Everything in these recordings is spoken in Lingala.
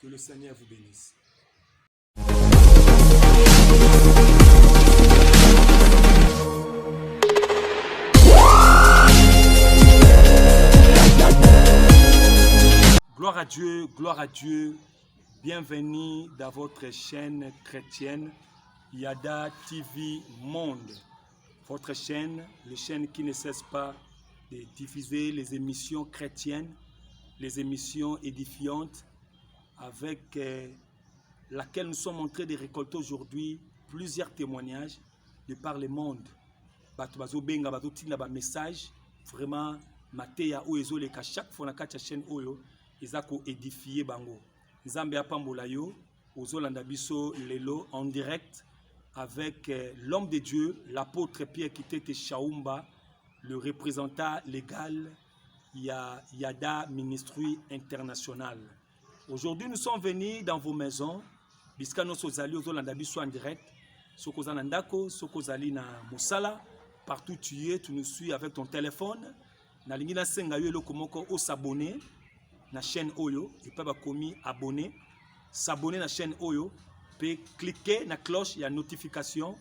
Que le Seigneur vous bénisse. Gloire à Dieu, gloire à Dieu. Bienvenue dans votre chaîne chrétienne Yada TV Monde. Votre chaîne, la chaîne qui ne cesse pas de diffuser les émissions chrétiennes, les émissions édifiantes, avec laquelle nous sommes en train de récolter aujourd'hui plusieurs témoignages de par le monde. Bato benga bato tina ba message vraiment mateya o ezoleka chaque fois na kati ya chaîne oyo ezako édifier bango. Nzambe apambola yo ozolanda biso lelo en direct avec l'homme de Dieu, l'apôtre Pierre Kitete Chaumba, le représentant légal Yada Ministry International. Aujourd'hui, nous sommes venus dans vos maisons, puisque nous sommes allés aux Olandabiso en direct, Soko Zanandako, Soko Zali na Moussala, partout tu es, tu nous suis avec ton téléphone. Nalingina Senga yo komoko o s'abonner na chaîne Oyo, et pas commis abonner, s'abonner na chaîne Oyo, puis cliquer na cloche, il y a notification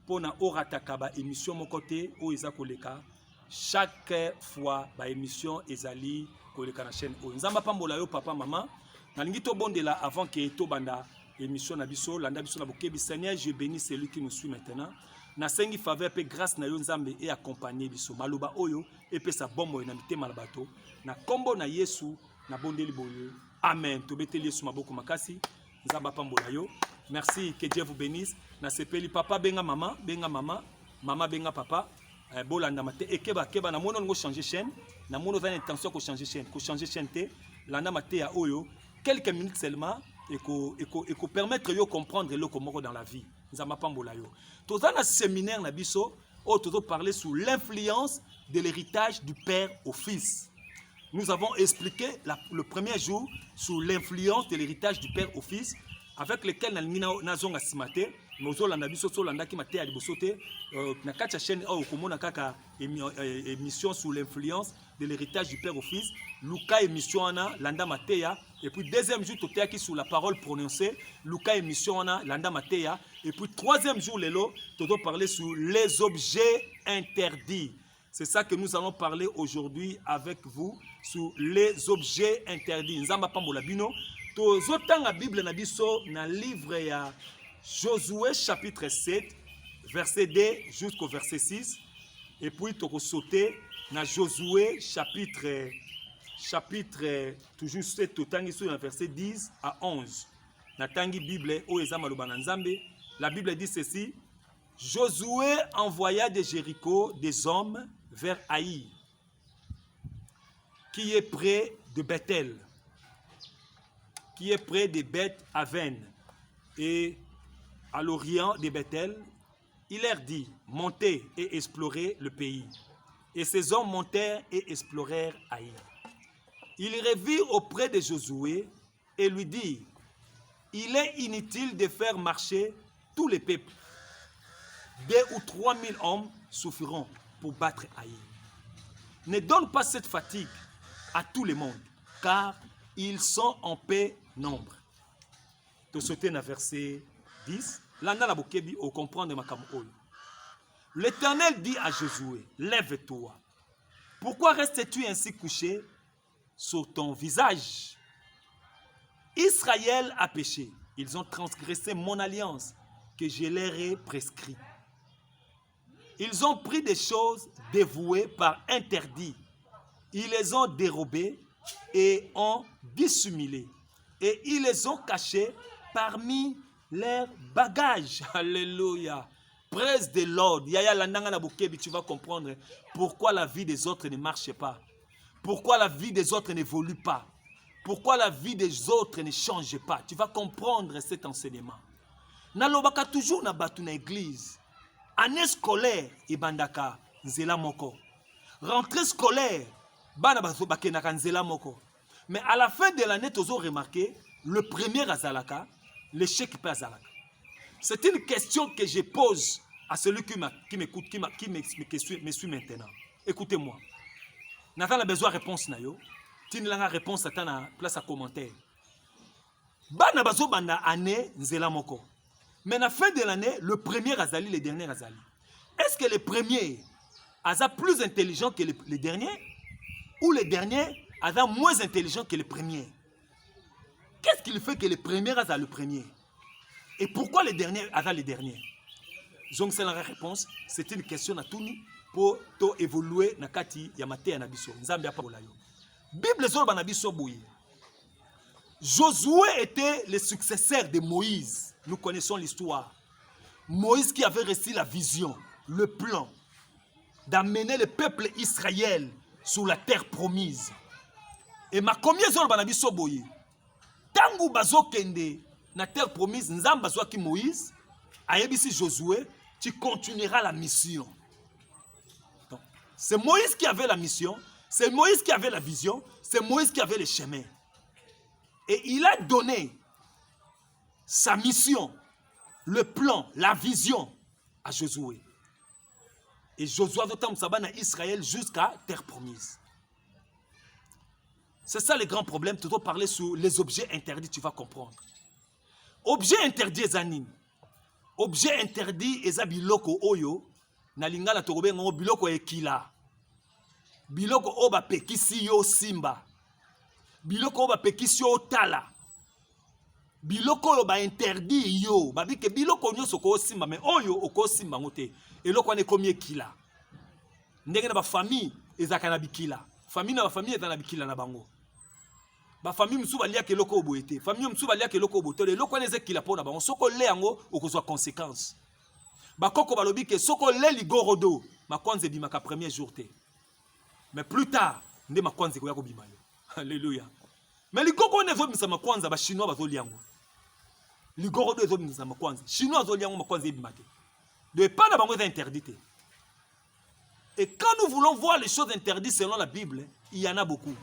pour na orataka ba émission mon côté o izakoleka. Chaque fois ba émission ezali koleka na chaîne Oyo. Nzamba pambola yo papa maman. Nalingi to bondela avant que to banda émission na biso landa biso na bokebi. Seigneur, je bénis celui qui nous suit maintenant. Na sengi faveur pe grâce na yo nzambe et accompagner biso maloba oyo et pe sa bombo na mitema na bato na kombo na Yesu na bondeli boyo. Amen. To beteli Yesu maboko makasi. Nzamba pambola yo. Merci, que Dieu vous bénisse. Na sepeli papa benga mama mama benga papa. Bolanda mate ekeba keba na mono ngo changer chaîne. Na mono za intention ko changer chaîne te. Landa mate ya oyo. Quelques minutes seulement et qu'on permettre de comprendre le comment dans la vie. Nous avons pas yo. Tout dans un séminaire na biso, on tout parler sous l'influence de l'héritage du père au fils. Nous avons expliqué le premier jour sous l'influence de l'héritage du père au fils, avec lequel na zonga simate, nous olanda biso solanda ki mate ya libosote na kacha chaîne au komona kaka émission sous l'influence de l'héritage du père au fils. Luka émission ana landa mateya et puis deuxième jour totea qui sous la parole prononcée Luka émission ana landa mateya et puis troisième jour lelo toto parler sur les objets interdits. C'est ça que nous allons parler aujourd'hui avec vous sur les objets interdits. Nzamba pambola bino tozotanga Bible na biso na livre ya Josué chapitre 7 verset 2 jusqu'au verset 6 et puis toko sauter na Josué chapitre toujours 7 totangi sur verset 10 à 11. Na tangi Bible o eza maloba na Nzambe. La Bible dit ceci: Josué envoya de Jéricho des hommes vers Haï, qui est près de Bethel, qui est près de Beth-Aven, et à l'orient de Bethel. Il leur dit: montez et explorez le pays. Et ces hommes montèrent et explorèrent Haï. Ils revirent auprès de Josué et lui dirent: il est inutile de faire marcher tous les peuples. 2 ou 3 000 hommes suffiront pour battre Haï. Ne donne pas cette fatigue à tout le monde, car ils sont en paix nombre. De sauter dans verset 10, l'année la bokebi au comprendre ma kamoul. L'Éternel dit à Josué: lève-toi. Pourquoi restes-tu ainsi couché sur ton visage? Israël a péché. Ils ont transgressé mon alliance que je leur ai prescrite. Ils ont pris des choses dévouées par interdit. Ils les ont dérobées et ont dissimulées. Et ils les ont cachées parmi leurs bagages. Alléluia. Presse de l'ordre. Yaya landanga na bokebi, tu vas comprendre pourquoi la vie des autres ne marche pas. Pourquoi la vie des autres n'évolue pas. Pourquoi la vie des autres ne change pas. Tu vas comprendre cet enseignement. Nalobaka toujours na batu na église. Année scolaire ibandaka nzela moko. Rentrée scolaire bana bakenaka nzela moko. Mais à la fin de l'année, tu as remarqué le premier azalaka, l'échec peut azalaka. C'est une question que je pose à celui qui m'écoute, qui me suit maintenant. Écoutez-moi. Nathan a besoin de réponse. Tu n'as pas réponse à ta place à commentaire. Bana bazo banda année nzela moko. Mais à la fin de l'année, le premier azali, le dernier azali. Est-ce que le premier a plus intelligent que le dernier? Ou le dernier a moins intelligent que le premier? Qu'est-ce qui fait que le premier a le premier? Et pourquoi le dernier a le dernier? Donc c'est la réponse. C'est une question à tout pour évoluer na kati ya maté na biso. Nzambe apa bolayo. Bible zo ba na biso boye. Josué était le successeur de Moïse. Nous connaissons l'histoire. Moïse qui avait reçu la vision, le plan d'amener le peuple Israël sur la terre promise. Et ma combien zolo ba na biso boye. Tangu bazo kende na terre promise, nzamba zwaki Moïse, ayebisi Josué, tu continueras la mission. C'est Moïse qui avait la mission, c'est Moïse qui avait la vision, c'est Moïse qui avait le chemin. Et il a donné sa mission, le plan, la vision à Josué. Et Josué a Israël jusqu'à terre promise. C'est ça le grand problème. Tu dois parler sur les objets interdits, tu vas comprendre. Objet interdit ezanin. Objet interdit eza biloko oyo na lingala to kobenga biloko ekila. Biloko oba pekisi yo simba. Biloko oba pekisi yo tala. Biloko oyo ba interdit yo. Ba bike biloko nyoso ko simba mais oyo oko simba ngote. Eloko ane komi ekila. Ndenge na ba famille ezaka na bikila. Famille na ba famille ezana bikila na bango. Ba famille musu balia ke loko oboete. Famille musu balia ke loko obote. Loko ane ezekila pona bango. Soko le yango okozwa conséquence. Ba koko balobi ke soko le ligorodo makwanze bimaka premier jour te. Mais plus tard, nde makwanze ko yako bima yo. Alléluia. Mais ligoko ne zo bimisa makwanza ba chinois bazo liango. Ligorodo zo bimisa makwanza. Chinois zo liango makwanze bimate. De pas na bango interdit. Et quand nous voulons voir les choses interdites selon la Bible, il y en a beaucoup.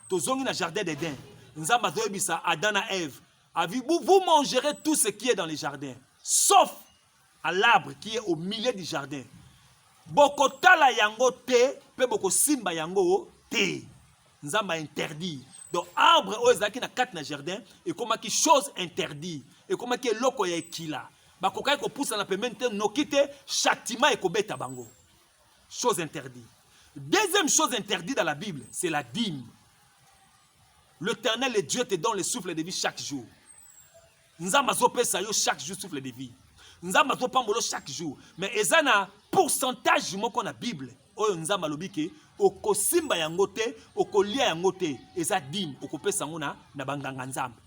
Tozongi na jardin d'Éden. Nzamba zo bimisa Adam et Ève. Vous mangerez tout ce qui est dans les jardins, sauf à l'arbre qui est au milieu du jardin. Boko tala yango te, pe boko simba yango te. Nzamba interdit. Donc arbre ozaki na kat na jardin et comme qui chose interdit et comme qui loko ya ekila. Bako kai ko poussa na pembeni te nokite châtiment et ko beta bango. Chose interdite. Deuxième chose interdite dans la Bible, c'est la dîme. L'Éternel, le Dieu, te donne le souffle de vie chaque jour. Nzamba zo pesa yo chaque jour souffle de vie. Nzamba zo pambolo chaque jour. Mais ezana pourcentage moko na Bible. Oyo nzamba lobike oko simba yango te, oko lia yango te, eza dîme, oko pesa ngo na banganga nzamba.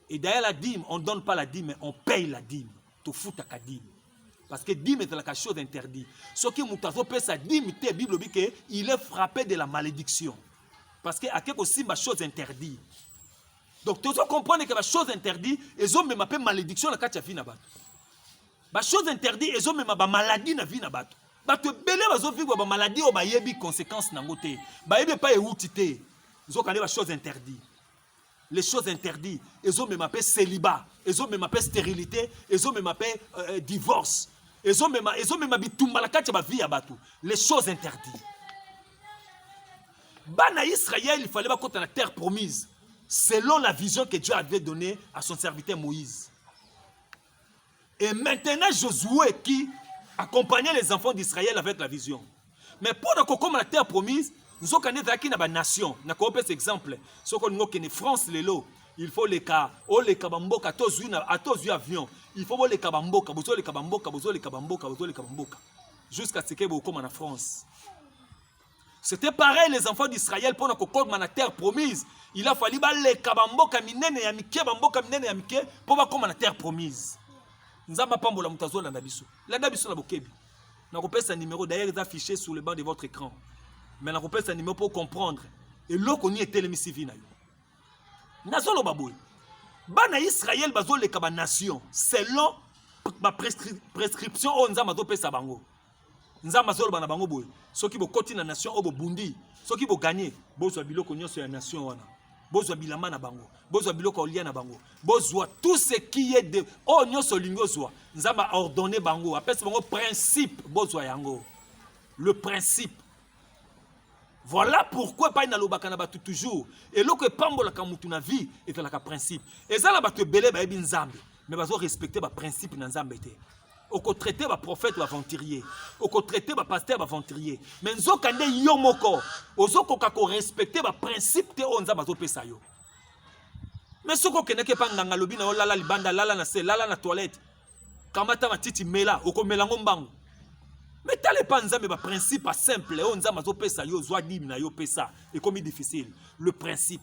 Et d'ailleurs la dîme, on ne donne pas la dîme, mais on paye la dîme. To futa ka dîme. Parce que dîme est la chose interdite. Ce qui mutazo pesa dîme te Bible bike, il est frappé de la malédiction. Parce que à quelque simba chose interdite. Donc tu dois comprendre que la chose interdite, ils ont même appelé malédiction la katia vie na bato. La chose interdite, ils ont même appelé maladie na vie na bato. Bato belé bazo vivre ba maladie o ba yebi conséquences na ngote. Ba yebi pas eutité. Ils ont quand la chose interdite. Les choses interdites, ils ont même appelé célibat, ils ont même appelé stérilité, ils ont même appelé divorce. Ils ont même appelé tumba la katia ba vie ya bato. Les choses interdites. Bana Israël, il fallait pas contre la terre promise. Selon la vision que Dieu avait donnée à son serviteur Moïse. Et maintenant, Josué qui accompagnait les enfants d'Israël avec la vision. Mais pour nous, comme la terre promise, nous sommes dans la nation. Nous avons cet exemple. Si nous sommes en France, il faut les cas. Les kabamboka, à tous les avions. Il faut les kabamboka, les kabamboka, les kabamboka, les kabamboka. Jusqu'à ce que vous soyez en France. C'était pareil, les enfants d'Israël, pour nous la terre promise. Il a fallu les kabamboka minene ya mike, bamboka minene ya mike, pour nous la terre promise. Nous avons pas la mutazo la nabiso. La nabiso la bokebi. Nous avons un numéro d'ailleurs affiché sur le banc de votre écran. Mais nous avons un numéro pour comprendre. Et l'eau qu'on y était le missivi na yo. Nazo lo baboui. Bana Israël bazo le kaba nation selon ma prescription on nzama zo pesa bango. Nzama zo bana bango boy. Soki bo koti na nation obo bundi. Soki bo gagner, bozwa biloko nyonso ya nation wana. Bozwa bilamba na bango. Bozwa biloko olia na bango. Bozwa tout ce qui est de o nyonso lingo zwa. Nzama ordonné bango. Apesa bango principe bozwa yango. Le principe. Voilà pourquoi pas na lobaka na batu toujours. Et là que pambola ka mutu na vie et la principe. Et ça la batu belé ba ebi nzambe. Mais bazo respecter ba principe na nzambe te. Oko traiter ba prophète ba aventurier. Oko traiter ba pasteur ba aventurier. Mais nzoka nde yo moko. Ozoko ka ko respecter ba principe te o nzamba zo pesa yo. Mais soko keneke pa nganga lobi na lala libanda lala na se lala na toilette. Kamata matiti mela oko melango mbango. Mais t'as les panzambe ba principe simple on nzamba zo pesa yo zwa dim na yo pesa et comme difficile le principe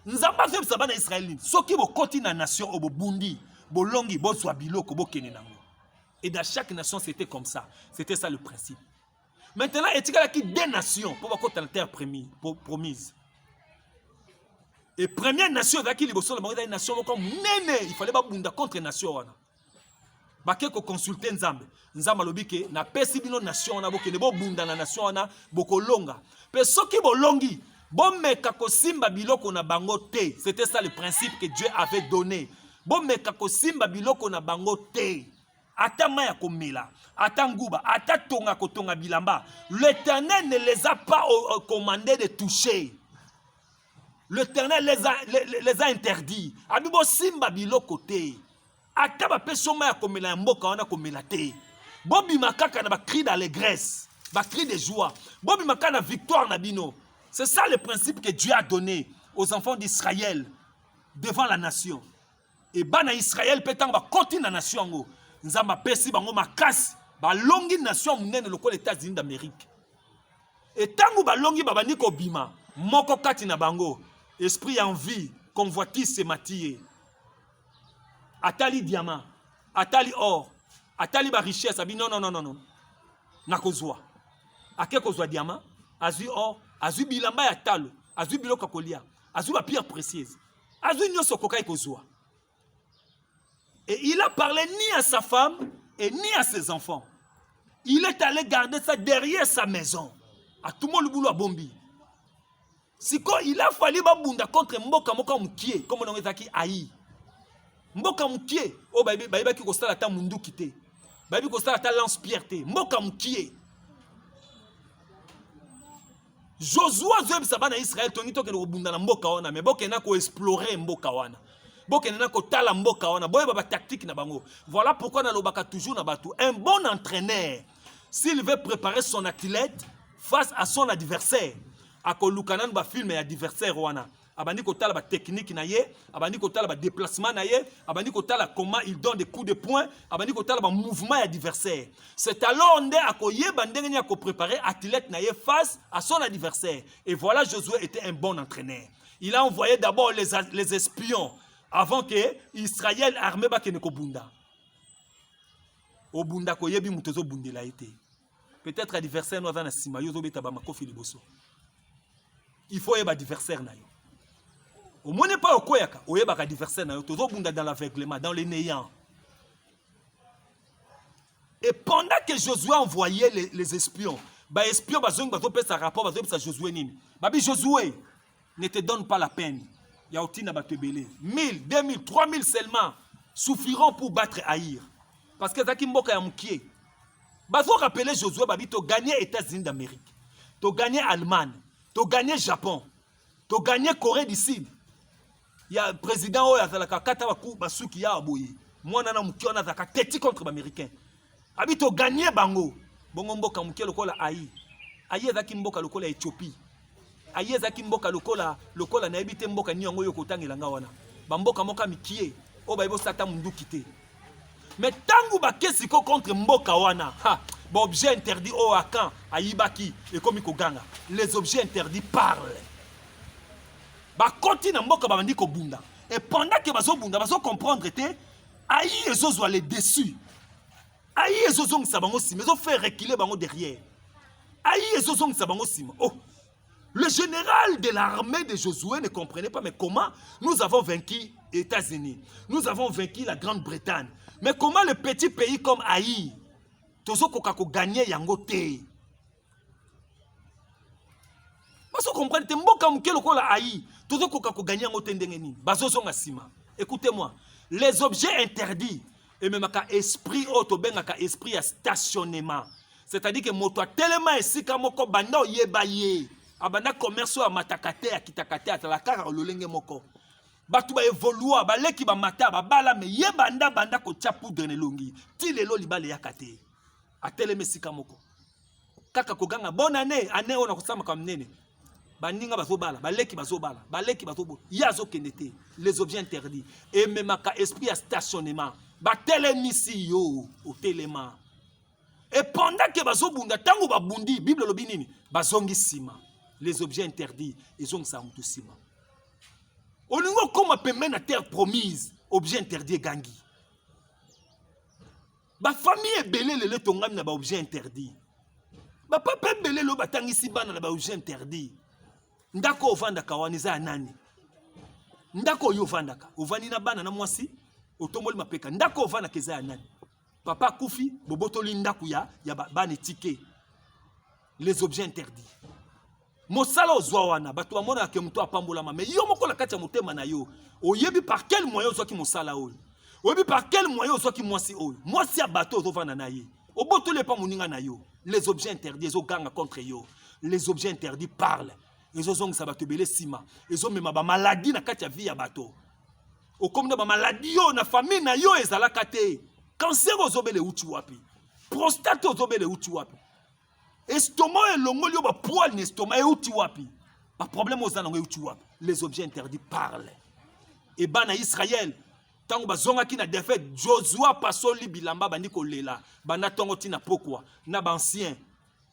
nzamba fait ça na Israël soki bo koti na nation obo bundi bo longi bo zwa biloko bo kene nango et dans chaque nation c'était comme ça, c'était ça le principe. Maintenant etika la ki deux nations pour ba kota na terre promise. Et première nation qui liboso la une nation comme nene il fallait ba bunda contre nation wana. Bake ko consulter nzambe nzamba lobike na pesi bino nation na bokene bo bunda na nation na boko longa pe soki bolongi bomeka ko simba biloko na bango te. C'était ça le principe que Dieu avait donné. Bomeka ko simba biloko na bango te. Ata maya komela ata nguba ata tonga ko tonga bilamba, l'Éternel ne les a pas commandé de toucher. L'Éternel les a interdits. Abibo simba biloko te. Ata ba pesoma ya komela mboka wana komela te. Bobi makaka na ba cri d'allégresse, ba cri de joie. Bobi makaka na victoire na bino. C'est ça le principe que Dieu a donné aux enfants d'Israël devant la nation. Et bana Israël pétang ba koti na nation ngo. Nzamba pesi bango makasi ba longi nation munene lokola États-Unis d'Amérique. Et tangu ba longi ba bandi ko bima moko kati na bango esprit envie convoitise se matiller. Atali diamant, atali or, atali ba richesse, abi non. Nakozwa. Ake kozwa diamant, azu or, azu bilamba ya talo, azu biloko kolia, azu ba pierre précieuse. Azu nyoso kokai kozwa. Et il a parlé ni à sa femme et ni à ses enfants. Il est allé garder ça derrière sa maison. À tout le monde le boulot à Bombi. Si quoi il a fallu ba bunda contre mboka moka mukie comme on ezaki aïe. Mboka mukie o ba ki kostala ta mundu kité. Ba bi kostala ta lance pierre té. Mboka mukie. Josué zeb sabana Israël tongi to ke no bunda na mboka wana mais boke na ko explorer mboka wana. Boke na ko tala mboka wana boye ba tactique na bango. Voilà pourquoi na lobaka toujours na batu un bon entraîneur s'il veut préparer son athlète face à son adversaire. Ako lukanan ba film ya adversaire wana. Abandi ko tala ba technique na ye, abandi ko tala ba déplacement na ye, abandi ko tala comment il donne des coups de poing, abandi ko tala ba mouvement ya adversaire. C'est alors ndé ako yeba ndenge ni ako préparer athlète na ye face à son adversaire. Et voilà Josué était un bon entraîneur. Il a envoyé d'abord les espions avant que Israël armé ba keneko bunda. O bunda ko yebi mutozo bundela été. Peut-être adversaire no na sima yo zo beta ba makofi liboso. Il faut yeba adversaire na yo. Au moins n'est pas au koyaka, au yeba adversaire na yo, tozo bunda dans l'aveuglement, dans le néant. Et pendant que Josué envoyait les espions, ba espions ba zong ba zo pesa rapport ba zo pesa Josué nini. Ba bi Josué ne te donne pas la peine. Ya otina ba te belé. 1000, 2000, 3000 seulement suffiront pour battre Haïr. Parce que zaki mboka ya mukie. Ba zo rappeler Josué ba bi to gagner États-Unis d'Amérique. To gagner Allemagne. Tu as gagné Japon, tu as gagné Corée du Sud. Il y a un président qui a gagné Basuki ya aboye. Moi nana mukiona zaka teti contre l'américain. Abi tu as gagné bango. Bongo mboka mukia lokola Haï. Haï ezaki mboka lokola Éthiopie. Haï ezaki mboka lokola na ebite mboka nyongo yo kotangela nga wana. Ba mboka moka mikie o ba ibo sata mundu kité. Mais tangu ba kesiko contre mboka wana. Ha. Bon, objet interdit au Akan, à Ibaki, et comme Ganga. Les objets interdits parlent. Bah, continue à mboka bandi ko bunda. Et pendant que bazo bunda, bazo comprendre que aïe ezozo les dessus. Aïe ezozo sabango si, mais on fait reculer bango derrière. Aïe ezozo sabango si. Oh, le général de l'armée de Josué ne comprenait pas, mais comment nous avons vaincu les États-Unis, nous avons vaincu la Grande-Bretagne, mais comment le petit pays comme Haï tozo kokako gagner yango te. Baso comprendre te mboka muke lokola Haï, tozo kokako gagner yango te ndenge nini. Bazo zonga sima. Écoutez-moi, les objets interdits et même ka esprit auto benga ka esprit à stationnement. C'est-à-dire que moto tellement esika moko banda oyeba ye abanda commerce ya matakate ya kitakate atala kaka lolenge moko batu ba évolua baleki ba mata ba bala me ye banda ko tia poudre ne longi ti lelo libale yakate ateleme esika moko kaka koganga bonne année ona kosama comme nene baninga bazobala baleki bazobo yazo kenete les objets interdits et même ka esprit à stationnement batelemisi yo au téléma. Et pendant que bazobunda tango babundi Bible lobi nini bazongi sima les objets interdits ils ont ça mutu sima olingo koma pembe na terre promise objet interdit gangi ba famille ebele lele tongami na ba objet interdit ba papa ebele lo batangisi bana na ba objet interdit ndako ovandaka waniza ya nani ndako oyo ovandaka ovandi na bana na mwasi otomboli mapeka ndako ovandaka eza ya nani papa Koufi, bobotoli ndaku ya bani tike. Les objets interdits. Mosala ozwa wana, batu amona ke muto apambola ma. Mais yo moko la kati ya motema na yo. Oyebi par quel moyen ozwa ki mosala oyo. Oyebi par quel moyen ozwa ki mwasi oyo. Mwasi ya bato ozovana na ye. Obotoli pa moninga na yo. Les objets interdits, ezo ganga contre yo. Les objets interdits parlent. Ezo zongisa bato ebele sima. Ezo mema ba maladie na kati ya vie ya bato. Okomna ba maladie yo na famille na yo ezalaka te. Cancer ozobele uti wapi. Prostate ozobele uti wapi. Estomac elongoli yo ba poil na estomac uti wapi. Ba problème ozana ngo uti wapi. Les objets interdits parlent. Et bana Israël tango bazongaki na défaite Joshua pasoli bilamba bandi kolela bana tongo tina pokwa na bancien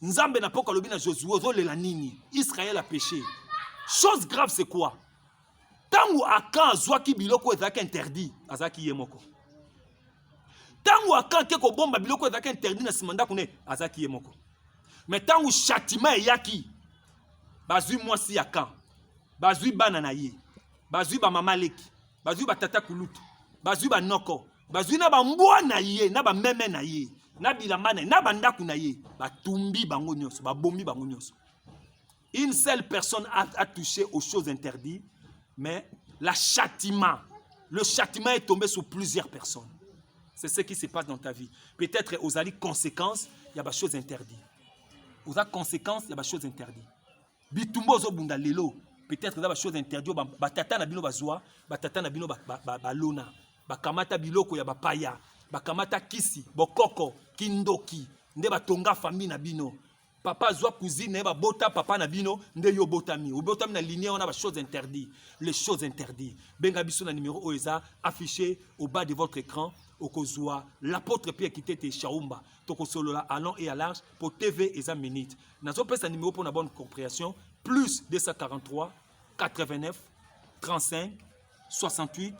nzambe na pokwa lobi na Joshua ozolela nini. Israël a péché. Chose grave c'est quoi? Tango Akan azwaki biloko ezaki interdit azaki yemoko. Tango Akan ke ko bomba biloko ezaki interdit na simanda kune azaki yemoko. Mais tango châtiment yaki bazui mwasi Akan bazui bana na ye bazui ba mama leki bazui ba tata kulutu bazui ba noko bazui na ba mbwa na ye na ba meme na ye na bilamba na ba ndaku na ye batumbi bango nyonso ba bombi bango nyonso. Une seule personne a touché aux choses interdites, mais le châtiment est tombé sur plusieurs personnes. C'est ce qui se passe dans ta vie. Peut-être aux ali conséquences, il y a des choses interdites. Aux conséquences, il y a des choses interdites. Bitumbo zo bunda lelo, peut-être il y a des choses interdites. Batata na bino bazwa, batata na bino balona, bakamata biloko ya bapaya, bakamata kisi, bokoko, kindoki, nde batonga famille na bino. Papa zwa cousine ba bota papa na bino nde yo botami. Ou botami na lignée on a des choses interdites. Les choses interdites. Benga biso na numéro OESA affiché au bas de votre écran. Okozwa l'apôtre Pierre qui était Chaumba. Toko solo là à long et à large pour TV et 1 minute. Nazo pesa numéro pour une bonne compréhension plus 243 89 35 68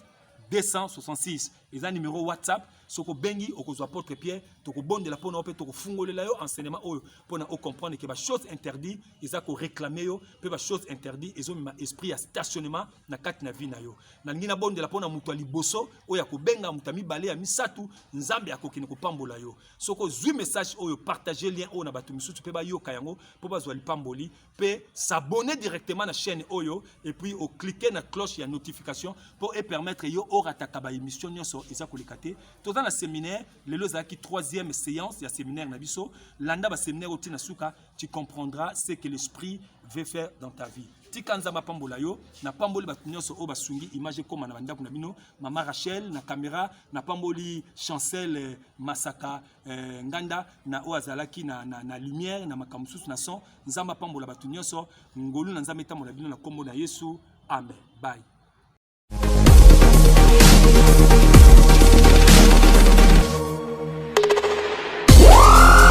266. Et un numéro WhatsApp. Soko bengi okozwa apôtre Pierre toko bonde la pona ope toko fungolela yo enseignement oyo pona o comprendre que ba chose interdit eza ko réclamer yo pe ba chose interdit ezo ma esprit à stationnement na kati na vie na yo na ngina bonde la pona mutu liboso oya ko benga mutami balé ya misatu nzambe akokini ko pambola yo soko zwi message oyo partager lien oyo na batu misutu pe ba yo kayango po ba zwa lipamboli pe s'abonner directement na chaîne oyo et puis au cliquer na cloche ya notification pour permettre yo ora takaba émission nyonso eza ko likate. Dans le séminaire, le lozaki 3e séance, il y a séminaire nabiso, landa ba séminaire oti na suka, tu comprendras ce que l'esprit veut faire dans ta vie. Tikanza ma pambola yo, na pamboli batunyoso o basungi image comme na banda kuna bino, mama Rachel na caméra, na pamboli Chancel Masaka nganda na oazalaki na lumière na makamususu na son, nzamba pambola batunyoso, ngolu na nzameta mola bino na kombo na Yesu. Amen. Bye.